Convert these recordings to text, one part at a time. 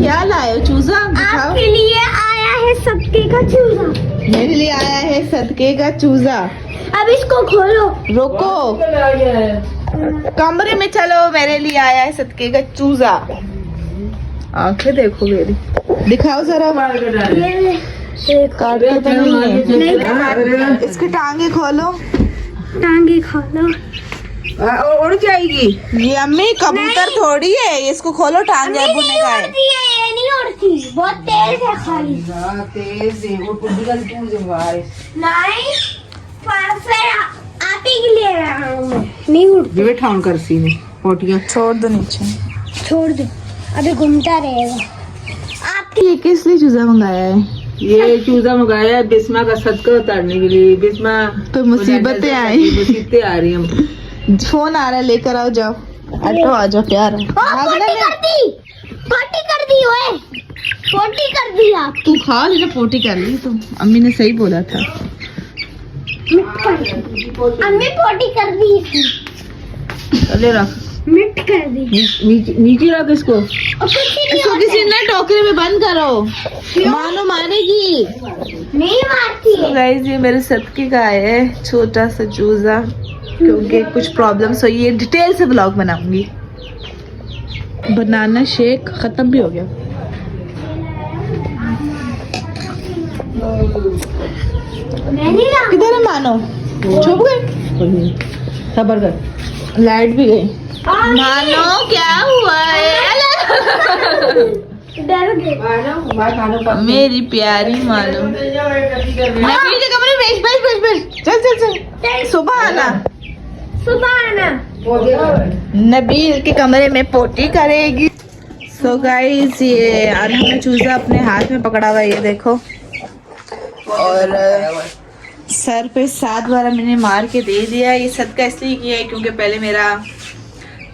क्या लाए हो? चूजा दिखाओ। आपके लिए आया है सदके का चूजा। मेरे लिए आया है सदके का चूजा। अब इसको खोलो। रोको, कमरे में चलो, मेरे लिए आया है सदके का चूजा। आंखें देखो मेरी, दिखाओ जरा। काट के तो नहीं है। इसकी टांगे खोलो। टांगे खोलो। उड़ जाएगी ये। अम्मी कबूतर थोड़ी है, इसको खोलो टांगे। अब्बू ने कहा है ये नहीं उड़ती, बहुत तेज है खाली। तेज है वो। नहीं, फिर आटे के लिए नहीं उड़ती। बैठाऊं कर सी में पोटियां छोड़ दो नीचे। छोड़ दो, अभी घूमता रहेगा। आप ये किस लिए चूजा मंगाया है? ये चूजा मंगाया है बिस्मा का सदका उतारने के लिए। बिस्मा तो मुसीबतें आई। मुसीबतें आ रही हैं। फोन आ रहा है, लेकर आओ, जाओ। ऑटो आ जाओ प्यार। पोटी कर दी ओए, पोटी कर दी आप। तू खा लेना, पोटी कर ली तुम। अम्मी ने सही बोला था। अम्मी पोटी कर दी थी। चले रख, मिट कर दी। नीचे रख इसको। और कुछ ही नहीं इसको होता। किसी ने टोकरे में बंद करो। मानो मारेगी। नहीं मारती है। गाइस ये मेरे सदके का है छोटा सा चूजा, क्योंकि कुछ प्रॉब्लम्स हुई है। डिटेल से ब्लॉग बनाऊंगी। बनाना शेक खत्म भी हो गया। मैं नहीं रहा। किधर है मानो? छुप गई। सबर कर। लाइट भी गई। मानो क्या हुआ है? डर गए। मेरी प्यारी मानो। नबील के कमरे में बैठ। चल सुबह आना। सुबह आना। नबील के कमरे में पोटी करेगी। सो गाइस ये आज हमने चूजा अपने हाथ में पकड़ा हुआ है, ये देखो। और सर पे 7 बार मैंने मार के दे दिया। ये सदका इसलिए किया है क्योंकि पहले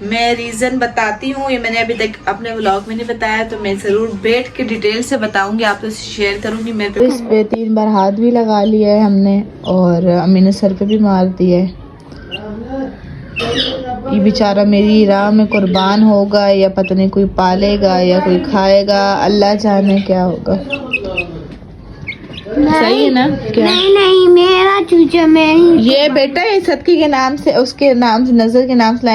मैं रीज़न बताती हूँ। ये मैंने अभी तक अपने व्लॉग में नहीं बताया, तो मैं ज़रूर बैठ के डिटेल से बताऊंगी, आप लोग से शेयर करूंगी। मेरे पे इस पे 3 बार हाथ भी लगा लिया है हमने, और अम्मी ने सर पे भी मार दिया है। ये बेचारा मेरी राह में कुर्बान होगा या पता नहीं कोई पालेगा या कोई खाएगा, अल्लाह जाने क्या होगा। सही है ना? क्या? नहीं मेरा चूचा मेरी। ये बेटा ये सदके के नाम से, उसके नाम से, नजर के नाम से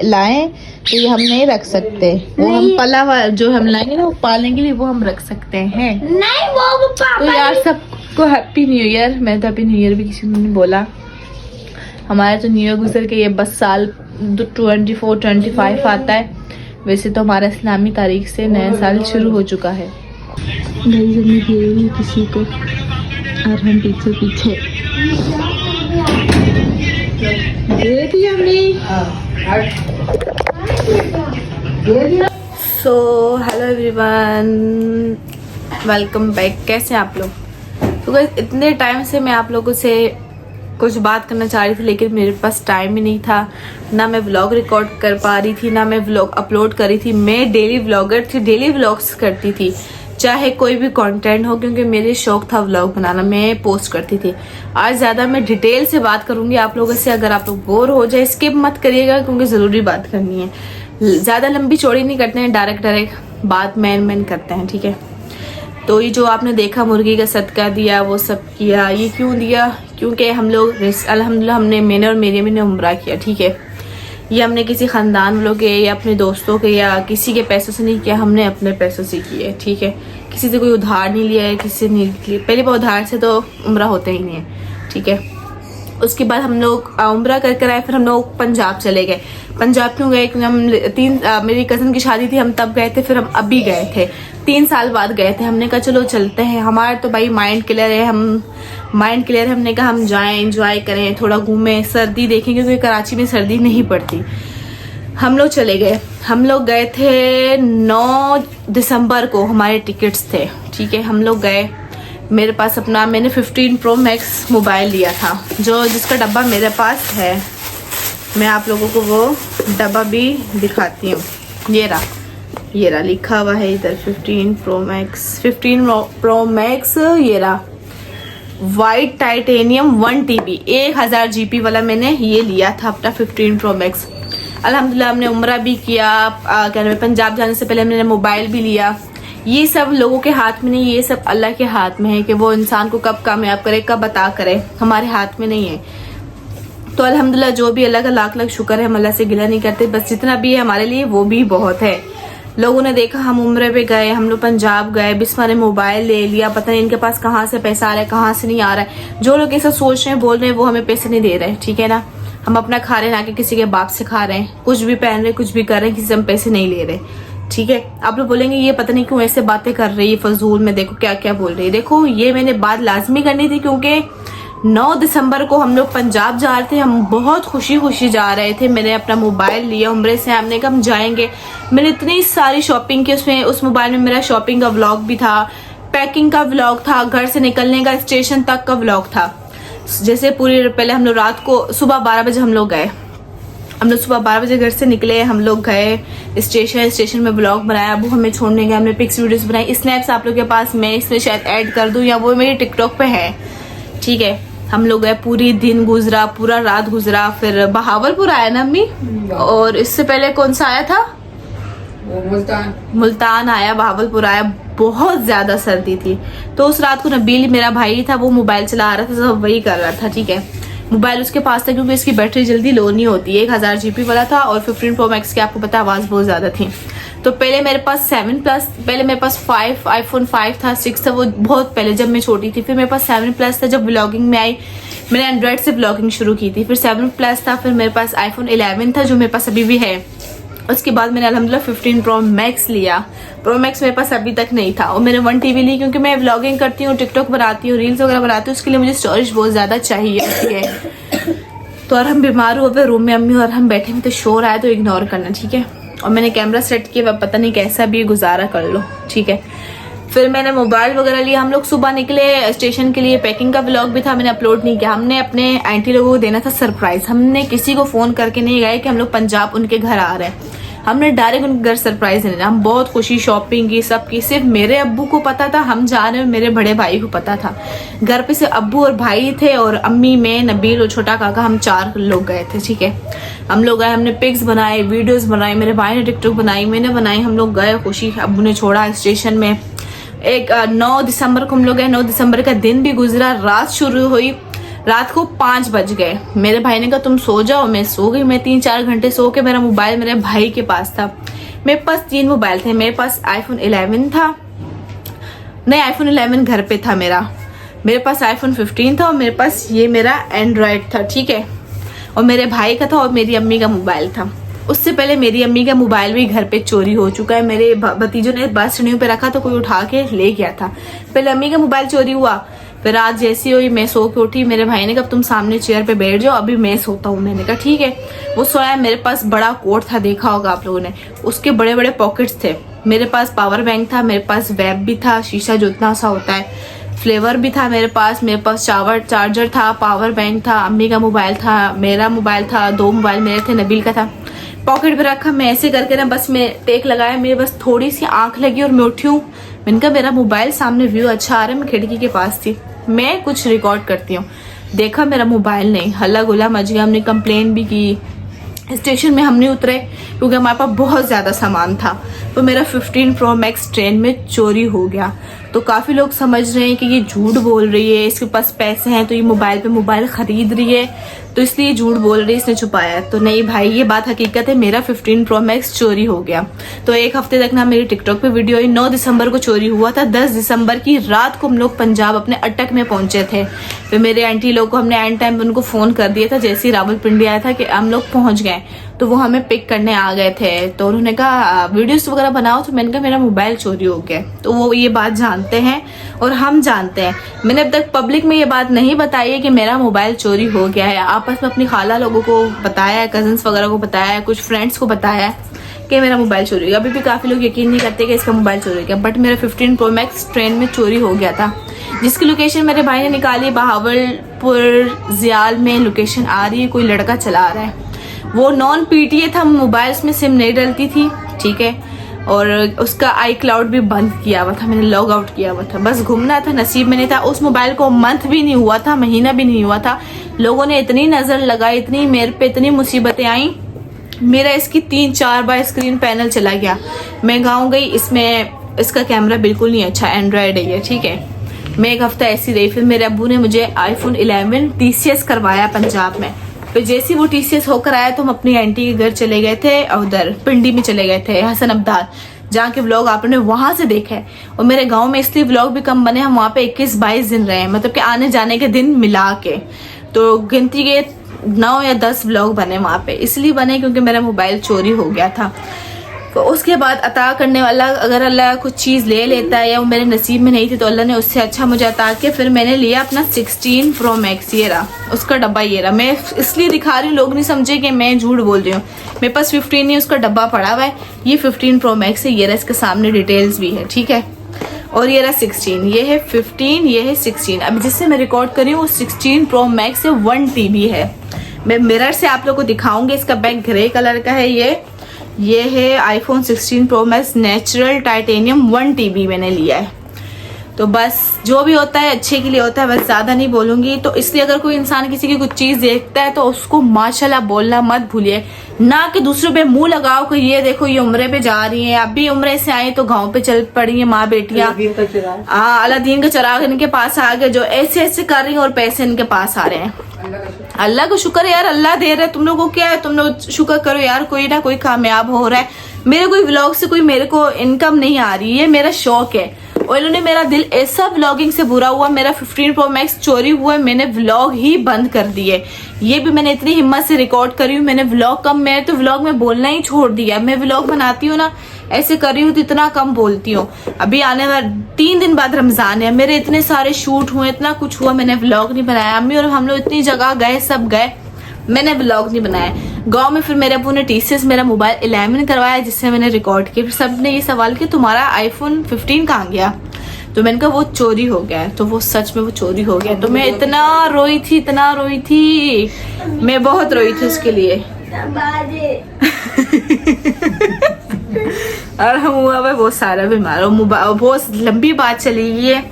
लाएं तो ये हम नहीं रख सकते। वो हम पला हुआ जो हम लाएंगे ना, वो पालने के लिए वो हम रख सकते हैं। नहीं वो पापा। तो यार सबको हैप्पी न्यू ईयर। मैं तो हैप्पी न्यू ईयर भी किसी ने नहीं बोला। हमारा तो न्यू ईयर गुजर के ये बस साल 24-25 आता है। वैसे तो हमारा इस्लामी तारीख से नया साल शुरू हो चुका है। किसी को और हम पीछे so hello everyone, welcome back. कैसे हैं आप लोग? तो गाइस इतने टाइम से मैं आप लोगों से कुछ बात करना चाह रही थी, लेकिन मेरे पास टाइम ही नहीं था। ना मैं व्लॉग रिकॉर्ड कर पा रही थी, ना मैं व्लॉग अपलोड कर रही थी। मैं डेली व्लॉगर थी, डेली व्लॉग्स करती थी, चाहे कोई भी कंटेंट हो, क्योंकि मेरे शौक था व्लॉग बनाना। मैं पोस्ट करती थी। आज ज़्यादा मैं डिटेल से बात करूंगी आप लोगों से। अगर आप लोग बोर हो जाए स्किप मत करिएगा, क्योंकि ज़रूरी बात करनी है। ज़्यादा लंबी चौड़ी नहीं करते हैं, डायरेक्ट बात मैन करते हैं, ठीक है? तो ये जो आपने देखा मुर्गी का सदका दिया, वो सब किया। ये क्यों दिया? क्योंकि हम लोग अल्हम्दुलिल्लाह मैंने और मेरे मैंने उम्रा किया, ठीक है? ये हमने किसी ख़ानदान वालों के या अपने दोस्तों के या किसी के पैसों से नहीं किया, हमने अपने पैसों से किया, ठीक है? किसी से कोई उधार नहीं लिया है, किसी से नहीं लिया। पहले बार उधार से तो उम्रा होता ही नहीं है, ठीक है? उसके बाद हम लोग उम्रा कर आए। फिर हम लोग पंजाब चले गए। पंजाब क्यों गए? क्योंकि हम मेरी कज़न की शादी थी, हम तब गए थे। फिर हम अभी गए थे, 3 साल बाद गए थे। हमने कहा चलो चलते हैं। हमारा तो भाई माइंड क्लियर है, हमने कहा हम जाएं, एंजॉय करें, थोड़ा घूमें, सर्दी देखें, क्योंकि कराची में सर्दी नहीं पड़ती। हम लोग चले गए। हम लोग गए थे 9 दिसंबर को, हमारे टिकट्स थे, ठीक है? हम लोग गए। मेरे पास मैंने 15 प्रो मैक्स मोबाइल लिया था, जिसका डब्बा मेरे पास है। मैं आप लोगों को वो डब्बा भी दिखाती हूँ। ये रहा लिखा हुआ है इधर 15 प्रो मैक्स। ये रहा वाइट टाइटेनियम 1 TB 1000 GB वाला मैंने ये लिया था अपना 15 प्रो मैक्स। अल्हम्दुलिल्लाह हमने उम्रा भी किया। क्या नाम है, पंजाब जाने से पहले मैंने मोबाइल भी लिया। ये सब लोगों के हाथ में नहीं, ये सब अल्लाह के हाथ में है कि वो इंसान को कब कामयाब करे, कब अता करे, हमारे हाथ में नहीं है। तो अल्हम्दुलिल्लाह जो भी अल्लाह का लाख लाख शुक्र है, हम अल्लाह से गिला नहीं करते, बस जितना भी है हमारे लिए वो भी बहुत है। लोगों ने देखा हम उम्रे पे गए, हम लोग पंजाब गए, बिस्मा ने मोबाइल ले लिया, पता नहीं इनके पास कहाँ से पैसा आ रहा है, कहाँ से नहीं आ रहा है। जो लोग ऐसा सोच रहे हैं, बोल रहे हैं, वो हमें पैसे नहीं दे रहे हैं, ठीक है ना। हम अपना खा रहे हैं, ना कि किसी के बाप से खा रहे हैं, कुछ भी पहन रहे, कुछ भी कर रहे हैं, किसी से हम पैसे नहीं ले रहे, ठीक है। आप लोग बोलेंगे ये पता नहीं क्यों ऐसे बातें कर रही है फजूल में, देखो क्या क्या बोल रही है। देखो ये मैंने बात लाजमी करनी थी, क्योंकि 9 दिसंबर को हम लोग पंजाब जा रहे थे, हम बहुत खुशी खुशी जा रहे थे। मैंने अपना मोबाइल लिया उम्रे से, हमने कहा हम जाएंगे। मैंने इतनी सारी शॉपिंग की, उसमें उस मोबाइल में मेरा शॉपिंग का व्लॉग भी था, पैकिंग का व्लॉग था, घर से निकलने का, स्टेशन तक का व्लॉग था। जैसे पूरी पहले हम लोग रात को सुबह 12 बजे हम लोग गए, हम लोग सुबह 12 बजे घर से निकले, हम लोग गए स्टेशन में ब्लॉग बनाया, वो हमें छोड़ने गए, हमने पिक्स वीडियोस बनाई। स्नैप्स आप लोग के पास मैं इसमें शायद ऐड कर दूं, या वो मेरी टिकटॉक पे है, ठीक है। हम लोग गए, पूरी दिन गुजरा, पूरा रात गुजरा, फिर बहावलपुर आया ना अम्मी, और इससे पहले कौन सा आया था, मुल्तान आया, बहावलपुर आया। बहुत ज्यादा सर्दी थी, तो उस रात को नबील मेरा भाई था, वो मोबाइल चला रहा था, सब वही कर रहा था, ठीक है। मोबाइल उसके पास था क्योंकि इसकी बैटरी जल्दी लो नहीं होती, 1000 GB वाला था, और 15 Pro Max की आपको पता है आवाज बहुत ज्यादा थी। तो पहले मेरे पास 7 प्लस, पहले मेरे पास 5 iPhone 5 था, 6 था, वो बहुत पहले जब मैं छोटी थी। फिर मेरे पास 7 प्लस था, जब व्लॉगिंग में आई, मैंने एंड्रॉइड से व्लॉगिंग शुरू की थी। फिर 7 प्लस था, फिर मेरे पास iPhone 11 था, जो मेरे पास अभी भी है। उसके बाद मैंने अल्हम्दुलिल्लाह 15 Pro Max लिया। Pro Max मेरे पास अभी तक नहीं था, और मैंने 1 TV ली, क्योंकि मैं व्लॉगिंग करती हूँ, टिकटॉक बनाती हूँ, रील्स वगैरह बनाती हूँ, उसके लिए मुझे स्टोरेज बहुत ज्यादा चाहिए होती है। तो और हम बीमार हुए रूम में, अम्मी और हम बैठे हुए, तो शोर आया तो इग्नोर करना, ठीक है। और मैंने कैमरा सेट किया, पता नहीं कैसा भी गुजारा कर लो, ठीक है। फिर मैंने मोबाइल वगैरह लिया, हम लोग सुबह निकले स्टेशन के लिए। पैकिंग का व्लॉग भी था, मैंने अपलोड नहीं किया। हमने अपने आंटी लोगों को देना था सरप्राइज, हमने किसी को फोन करके नहीं गए कि हम लोग पंजाब उनके घर आ रहे हैं, हमने डायरेक्ट उनके घर सरप्राइज देना। हम बहुत खुशी, शॉपिंग की, सब की। सिर्फ मेरे अब्बू को पता था हम जा रहे हैं, मेरे बड़े भाई को पता था। घर पे से अब्बू और भाई थे, और अम्मी, मैं, नबील और छोटा काका, हम 4 लोग गए थे, ठीक है। हम लोग गए, हमने पिक्स बनाए, वीडियोस बनाई, मेरे भाई ने टिकटॉक बनाई, मैंने बनाई, हम लोग गए खुशी। अब्बू ने छोड़ा स्टेशन में। 9 दिसंबर को हम लोग गए, 9 दिसंबर का दिन भी गुजरा, रात शुरू हुई, रात को 5 बज गए। मेरे भाई ने कहा तुम सो जाओ, मैं सो गई। मैं 3-4 घंटे सो के, मेरा मोबाइल मेरे भाई के पास था। मेरे पास 3 मोबाइल थे, मेरे पास iPhone 11 था, नहीं iPhone 11 घर पे था मेरे पास iPhone 15 था, और मेरे पास ये मेरा एंड्रॉयड था, ठीक है। और मेरे भाई का था, और मेरी अम्मी का मोबाइल था। उससे पहले मेरी अम्मी का मोबाइल भी घर पे चोरी हो चुका है, मेरे भतीजों ने बस सीढ़ियों पे रखा तो कोई उठा के ले गया था। पहले अम्मी का मोबाइल चोरी हुआ, फिर रात जैसी हुई, मैं सो के उठी, मेरे भाई ने कहा तुम सामने चेयर पे बैठ जाओ, अभी मैं सोता हूँ। मैंने कहा ठीक है। वो सोया, मेरे पास बड़ा कोट था, देखा होगा आप लोगों ने, उसके बड़े बड़े पॉकेट्स थे। मेरे पास पावर बैंक था, मेरे पास वेब भी था, शीशा जो इतना सा होता है, फ्लेवर भी था मेरे पास चार्जर था, पावर बैंक था, अम्मी का मोबाइल था, मेरा मोबाइल था, 2 मोबाइल मेरे थे, नबील का था। पॉकेट में रखा, मैं ऐसे करके ना बस मैं टेक लगाया, मेरे बस थोड़ी सी आंख लगी और मैं उठी हूँ। मैंने कहा मेरा मोबाइल सामने व्यू अच्छा आ रहा है, मैं खिड़की के पास थी, मैं कुछ रिकॉर्ड करती हूँ, देखा मेरा मोबाइल नहीं, हल्ला गुल्ला मच गया। हमने कंप्लेन भी की, स्टेशन में हम नहीं उतरे क्योंकि हमारे पास बहुत ज़्यादा सामान था। तो मेरा 15 Pro Max ट्रेन में चोरी हो गया। तो काफ़ी लोग समझ रहे हैं कि ये झूठ बोल रही है, इसके पास पैसे हैं तो ये मोबाइल पे मोबाइल खरीद रही है, तो इसलिए झूठ बोल रही है, इसने छुपाया है। तो नहीं भाई, ये बात हकीकत है, मेरा 15 Pro Max चोरी हो गया। तो 1 हफ्ते तक ना मेरी टिकटॉक पे वीडियो आई। 9 दिसंबर को चोरी हुआ था, 10 दिसंबर की रात को हम लोग पंजाब अपने अटक में पहुंचे थे। फिर मेरे आंटी लोग को हमने एंड टाइम पे उनको फोन कर दिया था, जैसे ही रावलपिंडी आया था कि हम लोग पहुंच गए, तो वो हमें पिक करने आ गए थे। तो उन्होंने कहा वीडियोस वगैरह बनाओ, तो मैंने कहा मेरा मोबाइल चोरी हो गया। तो वो ये बात जानते हैं और हम जानते हैं। मैंने अब तक पब्लिक में ये बात नहीं बताई है कि मेरा मोबाइल चोरी हो गया है। आपस में अपनी खाला लोगों को बताया है, कजन्स वगैरह को बताया है, कुछ फ्रेंड्स को बताया है कि मेरा मोबाइल चोरी हो गया। अभी भी काफी लोग यकीन नहीं करते कि इसका मोबाइल चोरी हो गया, बट मेरा 15 Pro Max ट्रेन में चोरी हो गया था, जिसकी लोकेशन मेरे भाई ने निकाली। बहावलपुर जियाल में लोकेशन आ रही है, कोई लड़का चला रहा है, वो नॉन PTA था, मोबाइल में सिम नहीं डलती थी, ठीक है, और उसका iCloud भी बंद किया हुआ था, मैंने लॉग आउट किया हुआ था, बस घूमना था, नसीब में नहीं था। उस मोबाइल को मंथ भी नहीं हुआ था, महीना भी नहीं हुआ था, लोगों ने इतनी नजर लगाई, इतनी मेरे पे इतनी मुसीबतें आई, मेरा इसकी 3-4 बार स्क्रीन पैनल चला गया। मैं गाँव गई, इसमें इसका कैमरा बिल्कुल नहीं अच्छा, एंड्रॉयड है ये, ठीक है। मैं एक हफ्ता ऐसी रही, फिर मेरे अब्बू ने मुझे iPhone 11 TCS करवाया पंजाब में। फिर जैसे वो TCS होकर आया तो हम अपनी आंटी के घर चले गए थे, उधर पिंडी में चले गए थे, हसन अब्दाल, जहाँ के व्लॉग आपने वहां से देखे है। और मेरे गांव में इसलिए व्लॉग भी कम बने, हम वहाँ पे 21-22 दिन रहे, मतलब कि आने जाने के दिन मिला के, तो गिनती के 9 या 10 व्लॉग बने वहाँ पे। इसलिए बने क्योंकि मेरा मोबाइल चोरी हो गया था। तो उसके बाद अता करने वाला, अगर अल्लाह कुछ चीज़ ले लेता है या वो मेरे नसीब में नहीं थी तो अल्लाह ने उससे अच्छा मुझे अता किया। फिर मैंने लिया अपना 16 Pro Max, ये रहा उसका डब्बा, ये रहा। मैं इसलिए दिखा रही हूँ, लोग नहीं समझे कि मैं झूठ बोल रही हूँ। मेरे पास 15 नहीं, उसका डब्बा पड़ा हुआ है। ये 15 Pro Max है, ये रहा, इसके सामने डिटेल्स भी है, ठीक है। और ये रहा 16, ये है 15, ये है 16। अब जिससे मैं रिकॉर्ड कर रही हूँ वो 16 Pro Max से 1 TB है। मैं मिरर से आप लोग को दिखाऊंगी। इसका बैक ग्रे कलर का है। ये है iPhone 16 Pro Max natural titanium 1 TB मैंने लिया है। तो बस जो भी होता है अच्छे के लिए होता है, बस ज़्यादा नहीं बोलूँगी। तो इसलिए अगर कोई इंसान किसी की कुछ चीज़ देखता है तो उसको माशाल्लाह बोलना मत भूलिए, ना कि दूसरों पे मुंह लगाओ कि ये देखो ये उम्रे पे जा रही हैं, अभी उम्रे से आई तो गाँव पे चल पड़ी हैं माँ बेटियाँ। अलादीन का चिराग इनके पास आ गया, जो ऐसे ऐसे कर रही हैं और पैसे इनके पास आ रहे हैं। अल्लाह को शुक्र है यार, अल्लाह दे रहा है, तुम लोगों को क्या है, तुम लोग शुक्र करो यार, कोई ना कोई कामयाब हो रहा है। मेरे कोई व्लॉग से कोई मेरे को इनकम नहीं आ रही है, मेरा शौक है। और इन्होंने मेरा दिल ऐसा व्लॉगिंग से बुरा हुआ, मेरा 15 Pro Max चोरी हुआ, मैंने व्लॉग ही बंद कर दिए। ये भी मैंने इतनी हिम्मत से रिकॉर्ड करी हूँ, मैंने व्लॉग कम, मैं तो व्लॉग में बोलना ही छोड़ दिया। मैं व्लॉग बनाती हूँ ना, ऐसे कर रही हूँ तो इतना कम बोलती हूँ। अभी आने वाले 3 दिन बाद रमजान है, मेरे इतने सारे शूट हुए, इतना कुछ हुआ, मैंने व्लॉग नहीं बनाया। अम्मी और हम लोग इतनी जगह गए, सब गए, मैंने व्लॉग नहीं बनाया। गांव में फिर मेरे अब्बू ने TCS मेरा मोबाइल 11 करवाया, जिससे मैंने रिकॉर्ड किया। फिर सब ने ये सवाल किया तुम्हारा iPhone 15 कहाँ गया, तो मैंने कहा वो चोरी हो गया है। तो वो सच में वो चोरी हो गया। तो मैं इतना रोई थी, मैं बहुत रोई थी उसके लिए। और हम हुआ भाई बहुत सारा बीमार, और बहुत लंबी बात चली गई है।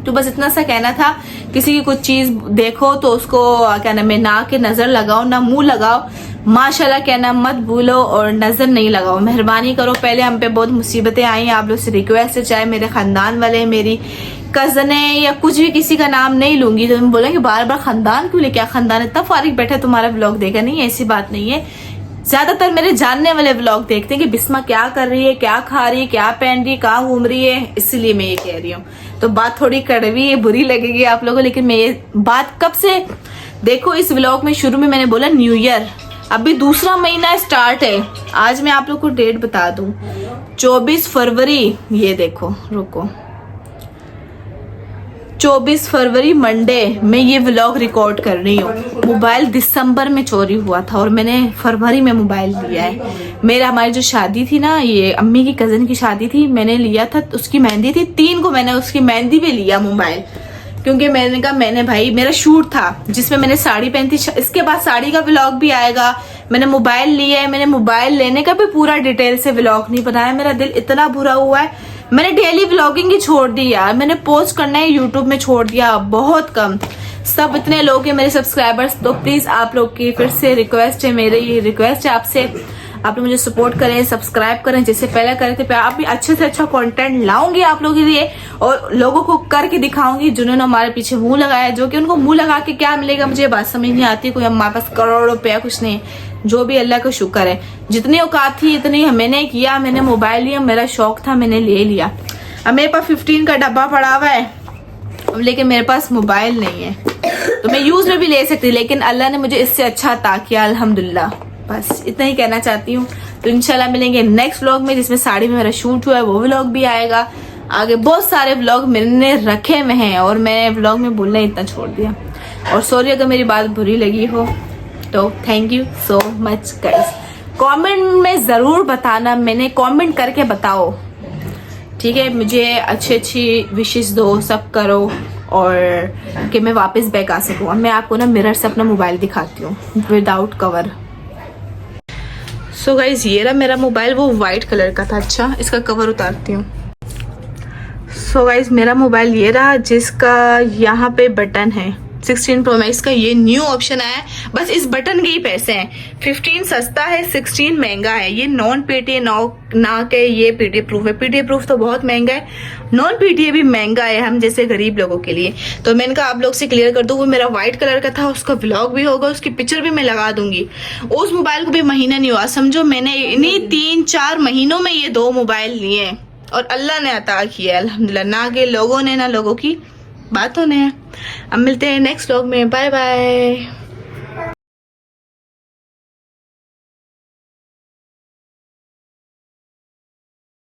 तो बस इतना सा कहना था, किसी की कुछ चीज देखो तो उसको क्या नाम है, ना के नजर लगाओ ना मुंह लगाओ, माशाल्लाह कहना मत भूलो, और नजर नहीं लगाओ, मेहरबानी करो। पहले हम पे बहुत मुसीबतें आई, आप लोग से रिक्वेस्ट है, चाहे मेरे खानदान वाले, मेरी कजन है या कुछ भी, किसी का नाम नहीं लूंगी तो तुम बोलेंगे बार बार खानदान क्यों ले, क्या खानदान इतना फारिग बैठा तुम्हारा व्लॉग देखा नहीं, ऐसी बात नहीं है। ज्यादातर मेरे जानने वाले व्लॉग देखते हैं कि बिस्मा क्या कर रही है, क्या खा रही है, क्या पहन रही है, कहाँ घूम रही है, इसलिए मैं ये कह रही हूँ। तो बात थोड़ी कड़वी है, बुरी लगेगी आप लोगों को, लेकिन मैं ये बात कब से, देखो इस व्लॉग में शुरू में मैंने बोला न्यू ईयर, अभी दूसरा महीना स्टार्ट है। आज मैं आप लोग को डेट बता दूं, 24 फरवरी, ये देखो रुको, 24 फरवरी मंडे मैं ये व्लॉग रिकॉर्ड कर रही हूँ। मोबाइल दिसंबर में चोरी हुआ था और मैंने फरवरी में मोबाइल लिया है। मेरा हमारी जो शादी थी ना, ये अम्मी की कजन की शादी थी, मैंने लिया था, उसकी मेहंदी थी, 3 को मैंने उसकी मेहंदी पे लिया मोबाइल, क्योंकि मैंने कहा, मैंने भाई मेरा शूट था जिसमें मैंने साड़ी पहनी थी, इसके बाद साड़ी का व्लॉग भी आएगा। मैंने मोबाइल लिया है, मैंने मोबाइल लेने का भी पूरा डिटेल से व्लॉग नहीं बनाया। मेरा दिल इतना बुरा हुआ है, मैंने डेली व्लॉगिंग ही छोड़ दी यार, मैंने पोस्ट करना है यूट्यूब में छोड़ दिया, बहुत कम। सब इतने लोग हैं मेरे सब्सक्राइबर्स, तो प्लीज आप लोग की फिर से रिक्वेस्ट है, मेरी ये रिक्वेस्ट है आपसे, आप लोग मुझे सपोर्ट करें, सब्सक्राइब करें, जैसे पहले करे थे। आप भी अच्छे से अच्छा कंटेंट लाऊंगी आप लोगों के लिए, और लोगों को करके दिखाऊंगी जिन्होंने हमारे पीछे मुंह लगाया, जो कि उनको मुंह लगा के क्या मिलेगा मुझे बात समझ नहीं आती। कोई हमारे पास करोड़ों रुपया कुछ नहीं, जो भी अल्लाह का शुक्र है, जितनी औकात थी इतनी मैंने किया। मैंने मोबाइल लिया, मेरा शौक था, मैंने ले लिया। अब मेरे पास 15 का डब्बा पड़ा हुआ है, लेकिन मेरे पास मोबाइल नहीं है, तो मैं यूज में भी ले सकती, लेकिन अल्लाह ने मुझे इससे अच्छा अता किया, अल्हम्दुलिल्लाह। बस इतना ही कहना चाहती हूँ। तो इंशाल्लाह मिलेंगे नेक्स्ट व्लॉग में, जिसमें साड़ी में मेरा शूट हुआ है, वो व्लॉग भी आएगा। आगे बहुत सारे व्लॉग मैंने रखे हुए हैं और मैंने व्लॉग में बोलना इतना छोड़ दिया। और सॉरी अगर मेरी बात बुरी लगी हो, तो thank you so much guys. Comment में जरूर बताना, मैंने कमेंट करके बताओ, ठीक है। मुझे अच्छी अच्छी विशेष दो, सब करो, और कि मैं वापस बैक आ सकूँ। अब मैं आपको ना मिरर से अपना मोबाइल दिखाती हूँ विदाउट कवर। सो गाइज ये रहा मेरा मोबाइल, वो वाइट कलर का था। अच्छा इसका कवर उतारती हूँ। सो गाइज मेरा मोबाइल ये रहा, जिसका यहाँ पे बटन है, 16 प्रो मैक्स का ये न्यू ऑप्शन आया है। बस इस बटन के ही पैसे हैं। 15 सस्ता है, 16 महंगा है। ये नॉन पीटीए ना के ये पीटीए प्रूफ है। पीटीए प्रूफ तो बहुत महंगा है, नॉन पीटीए भी महंगा है हम जैसे गरीब लोगों के लिए। तो मैंने कहा आप लोग से क्लियर कर दूं, वो मेरा व्हाइट कलर का था, उसका व्लॉग भी होगा, उसकी पिक्चर भी मैं लगा दूंगी। उस मोबाइल को भी महीना नहीं हुआ, समझो मैंने इन्हीं 3-4 महीनों में ये 2 मोबाइल लिए हैं और अल्लाह ने अता किया है अल्हम्दुलिल्लाह, ना के लोगों ने ना लोगों की बातों ने। अब मिलते हैं नेक्स्ट व्लॉग में, बाय बाय।